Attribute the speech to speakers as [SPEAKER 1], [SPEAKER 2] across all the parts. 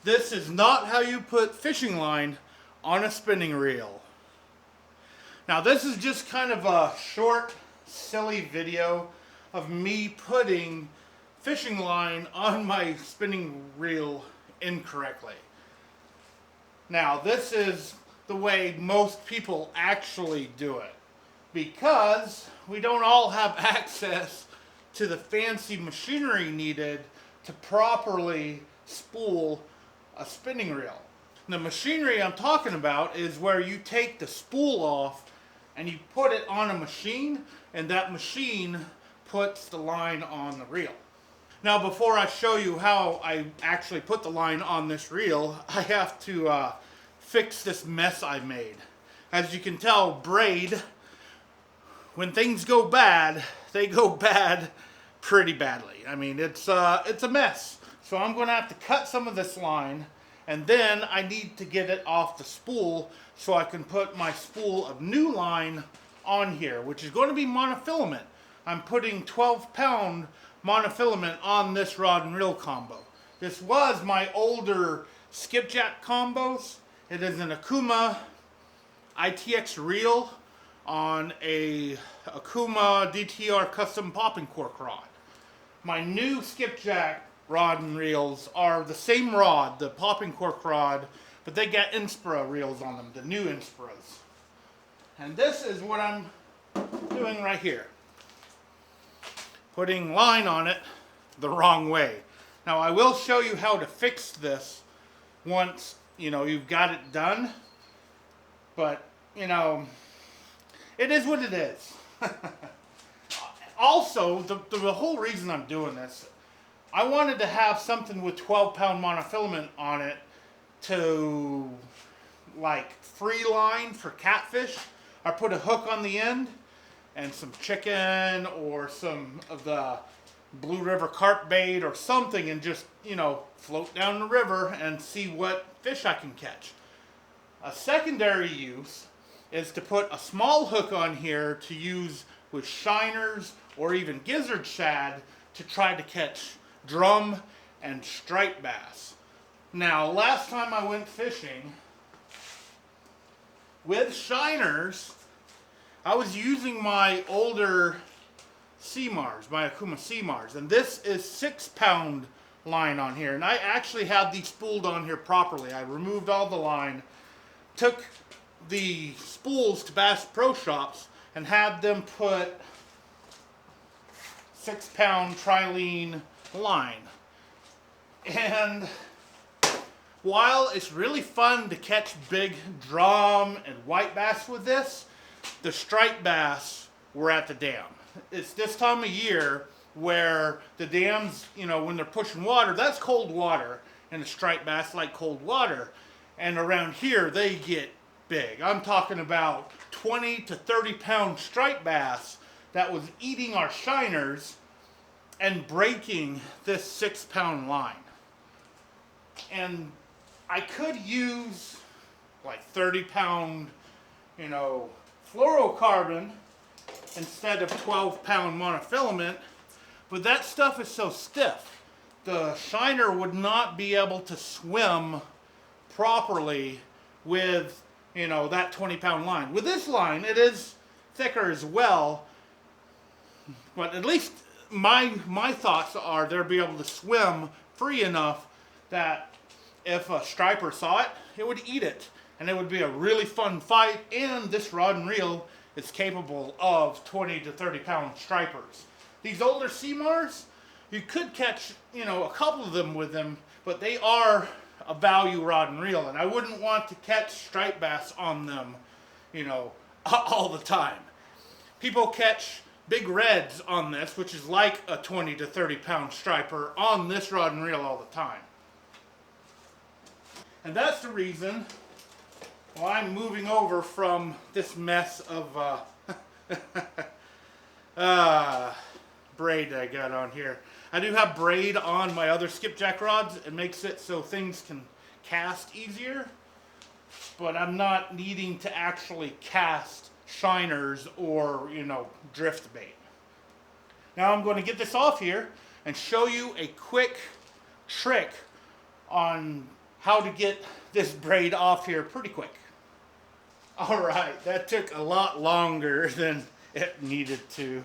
[SPEAKER 1] This is not how you put fishing line on a spinning reel. Now this is just kind of a short, silly video of me putting fishing line on my spinning reel incorrectly. Now this is the way most people actually do it, because we don't all have access to the fancy machinery needed to properly spool a spinning reel. The machinery I'm talking about is where you take the spool off and you put it on a machine, and that machine puts the line on the reel. Now before I show you how I actually put the line on this reel, I have to fix this mess I made. As you can tell, braid, when things go bad, they go bad pretty badly. I mean, it's a mess. So I'm going to have to cut some of this line, and then I need to get it off the spool so I can put my spool of new line on here, which is going to be monofilament. I'm putting 12-pound monofilament on this rod and reel combo. This was my older skipjack combos. It is an Akuma ITX reel on a Akuma DTR custom popping cork rod. My new skipjack rod and reels are the same rod, the popping cork rod, but they got Inspira reels on them, the new Inspiras. And this is what I'm doing right here. Putting line on it the wrong way. Now I will show you how to fix this once, you've got it done, but, it is what it is. Also, the whole reason I'm doing this, I wanted to have something with 12-pound monofilament on it to, like, free line for catfish. I put a hook on the end and some chicken or some of the Blue River carp bait or something, and just, float down the river and see what fish I can catch. A secondary use is to put a small hook on here to use with shiners or even gizzard shad to try to catch drum and striped bass. Now, last time I went fishing with shiners, I was using my older Seamars, my Akuma Seamars, and this is 6-pound line on here, and I actually have these spooled on here properly. I removed all the line, took the spools to Bass Pro Shops and had them put 6-pound trilene line. And while it's really fun to catch big drum and white bass with this, the striped bass were at the dam. It's this time of year where the dams, when they're pushing water, that's cold water, and the striped bass like cold water. And around here, they get big. I'm talking about 20 to 30-pound striped bass that was eating our shiners and breaking this 6-pound line. And I could use like 30-pound, fluorocarbon instead of 12-pound monofilament, but that stuff is so stiff. The shiner would not be able to swim properly with, that 20-pound line. With this line, it is thicker as well, but at least my thoughts are they'll be able to swim free enough that if a striper saw it, it would eat it, and it would be a really fun fight. And this rod and reel is capable of 20 to 30-pound stripers. These older Seamars, you could catch, a couple of them with them, but they are a value rod and reel, and I wouldn't want to catch striped bass on them, all the time. People catch big reds on this, which is like a 20 to 30-pound striper on this rod and reel all the time. And that's the reason why I'm moving over from this mess of braid I got on here. I do have braid on my other skipjack rods. It makes it so things can cast easier, but I'm not needing to actually cast shiners or, drift bait. Now I'm going to get this off here and show you a quick trick on how to get this braid off here pretty quick. Alright, that took a lot longer than it needed to.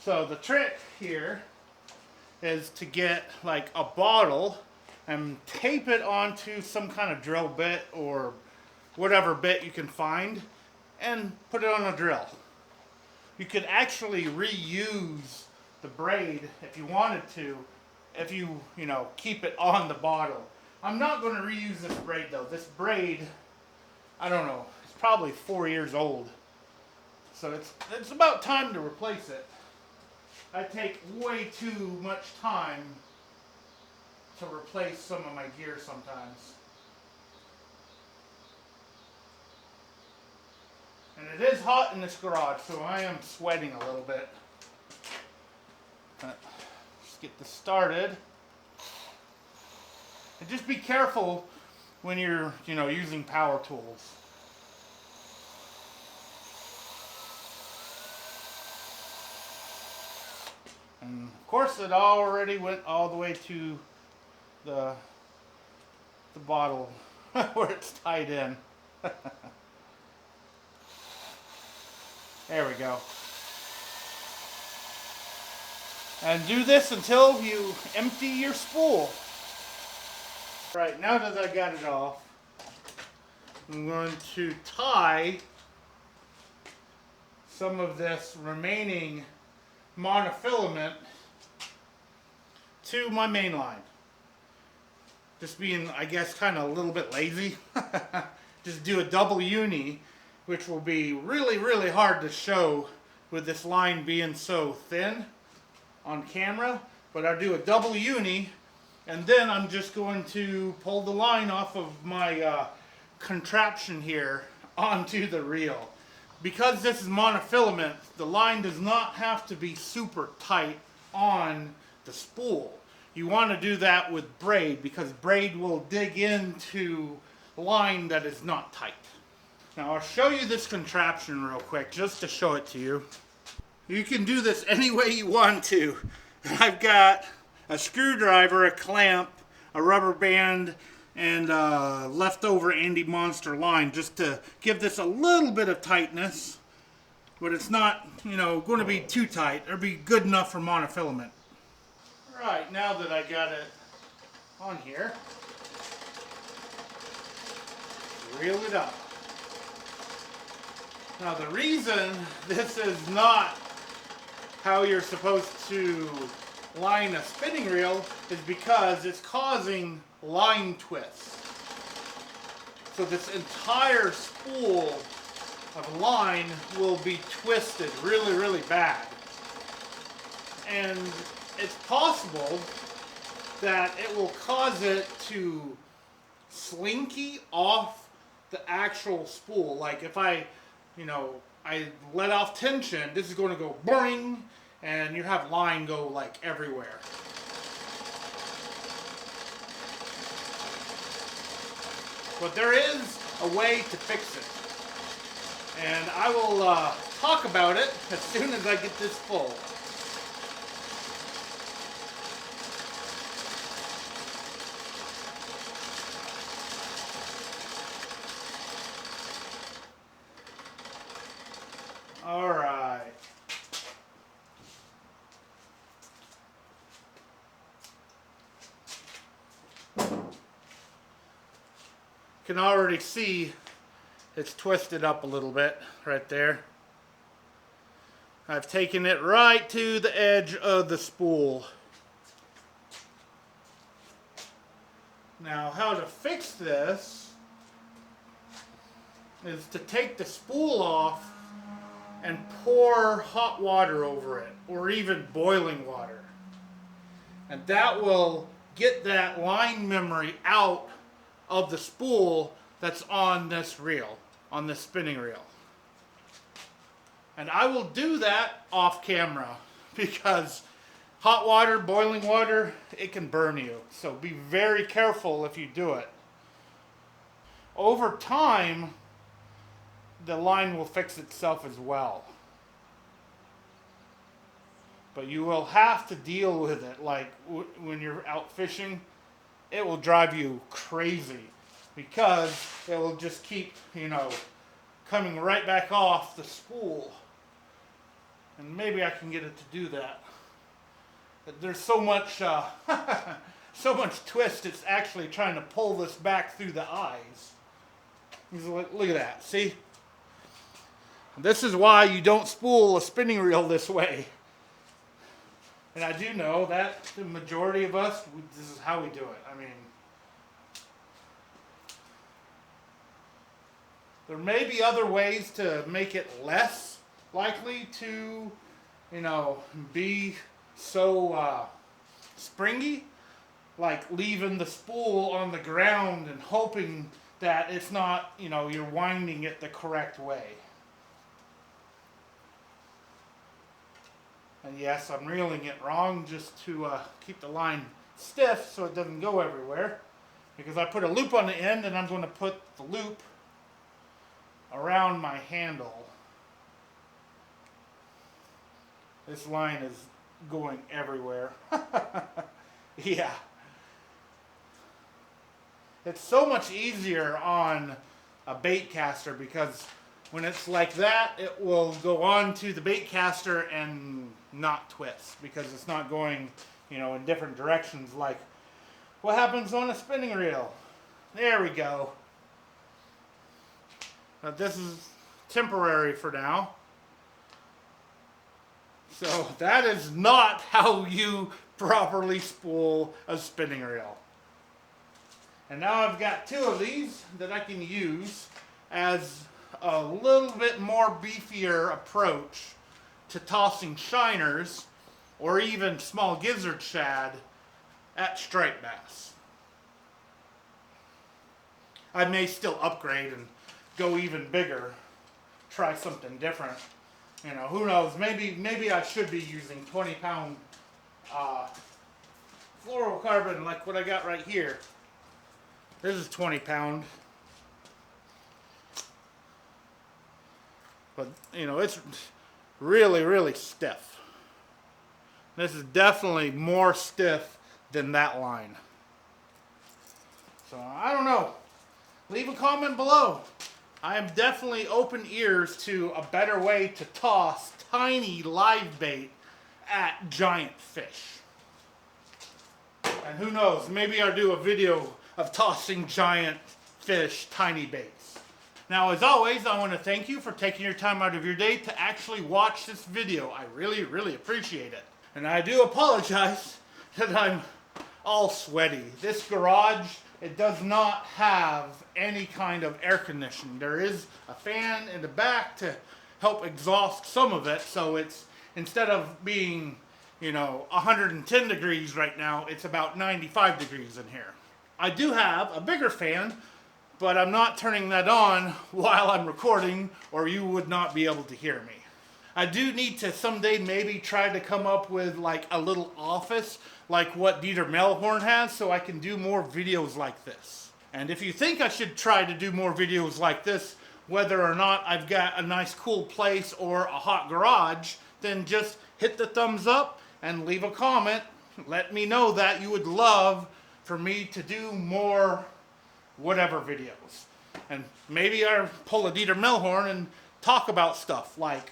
[SPEAKER 1] So the trick here is to get like a bottle and tape it onto some kind of drill bit or whatever bit you can find and put it on a drill. You could actually reuse the braid if you wanted to, if you keep it on the bottle. I'm not going to reuse this braid though. This braid, I don't know, it's probably 4 years old. So it's about time to replace it. I take way too much time to replace some of my gear sometimes. And it is hot in this garage, so I am sweating a little bit. Just get this started. And just be careful when you're, using power tools. And of course it already went all the way to the bottle where it's tied in. There we go. And do this until you empty your spool. Right, now that I got it off, I'm going to tie some of this remaining monofilament to my main line. Just being, I guess, kind of a little bit lazy. Just do a double uni, which will be really, really hard to show with this line being so thin on camera. But I'll do a double uni, and then I'm just going to pull the line off of my contraption here onto the reel. Because this is monofilament, the line does not have to be super tight on the spool. You want to do that with braid because braid will dig into line that is not tight. Now I'll show you this contraption real quick just to show it to you. You can do this any way you want to. I've got a screwdriver, a clamp, a rubber band, and leftover Andy Monster line just to give this a little bit of tightness, but it's not, going to be too tight. It'll be good enough for monofilament. Right, now that I got it on here, reel it up. Now the reason this is not how you're supposed to line a spinning reel is because it's causing line twists. So this entire spool of line will be twisted really, really bad. And it's possible that it will cause it to slinky off the actual spool. Like if I let off tension, this is going to go boing, and you have line go like everywhere. But there is a way to fix it. And I will talk about it as soon as I get this full. Alright. You can already see it's twisted up a little bit right there. I've taken it right to the edge of the spool. Now how to fix this is to take the spool off and pour hot water over it, or even boiling water. And that will get that line memory out of the spool that's on this reel, on this spinning reel. And I will do that off camera because hot water, boiling water, it can burn you. So be very careful if you do it. Over time, the line will fix itself as well. But you will have to deal with it, like when you're out fishing, it will drive you crazy because it will just keep, coming right back off the spool. And maybe I can get it to do that. But there's so much, so much twist, it's actually trying to pull this back through the eyes. Look at that, see? This is why you don't spool a spinning reel this way. And I do know that the majority of us, this is how we do it. I mean, there may be other ways to make it less likely to, be so springy, like leaving the spool on the ground and hoping that it's not, you're winding it the correct way. And yes, I'm reeling it wrong just to keep the line stiff so it doesn't go everywhere. Because I put a loop on the end and I'm going to put the loop around my handle. This line is going everywhere. Yeah. It's so much easier on a bait caster because when it's like that, it will go on to the bait caster and not twist because it's not going, in different directions like what happens on a spinning reel. There we go. Now this is temporary for now. So that is not how you properly spool a spinning reel. And now I've got two of these that I can use as a little bit more beefier approach to tossing shiners or even small gizzard shad at striped bass. I may still upgrade and go even bigger, try something different. Who knows? Maybe I should be using 20-pound fluorocarbon like what I got right here. This is 20-pound. But, it's really, really stiff. This is definitely more stiff than that line. So, I don't know. Leave a comment below. I am definitely open ears to a better way to toss tiny live bait at giant fish. And who knows, maybe I'll do a video of tossing giant fish, tiny baits. Now, as always, I want to thank you for taking your time out of your day to actually watch this video. I really, really appreciate it. And I do apologize that I'm all sweaty. This garage, it does not have any kind of air conditioning. There is a fan in the back to help exhaust some of it, so it's, instead of being, 110 degrees right now, it's about 95 degrees in here. I do have a bigger fan, but I'm not turning that on while I'm recording, or you would not be able to hear me. I do need to someday maybe try to come up with like a little office like what Dieter Melhorn has, so I can do more videos like this. And if you think I should try to do more videos like this, whether or not I've got a nice cool place or a hot garage, then just hit the thumbs up and leave a comment. Let me know that you would love for me to do more whatever videos. And maybe I'll pull a Dieter Melhorn and talk about stuff like,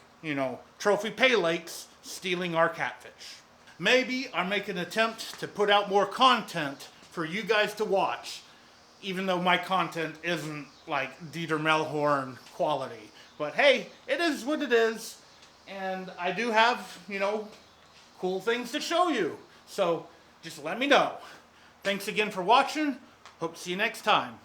[SPEAKER 1] trophy pay lakes stealing our catfish. Maybe I'll make an attempt to put out more content for you guys to watch, even though my content isn't like Dieter Melhorn quality. But hey, it is what it is, and I do have, cool things to show you. So just let me know. Thanks again for watching. Hope to see you next time.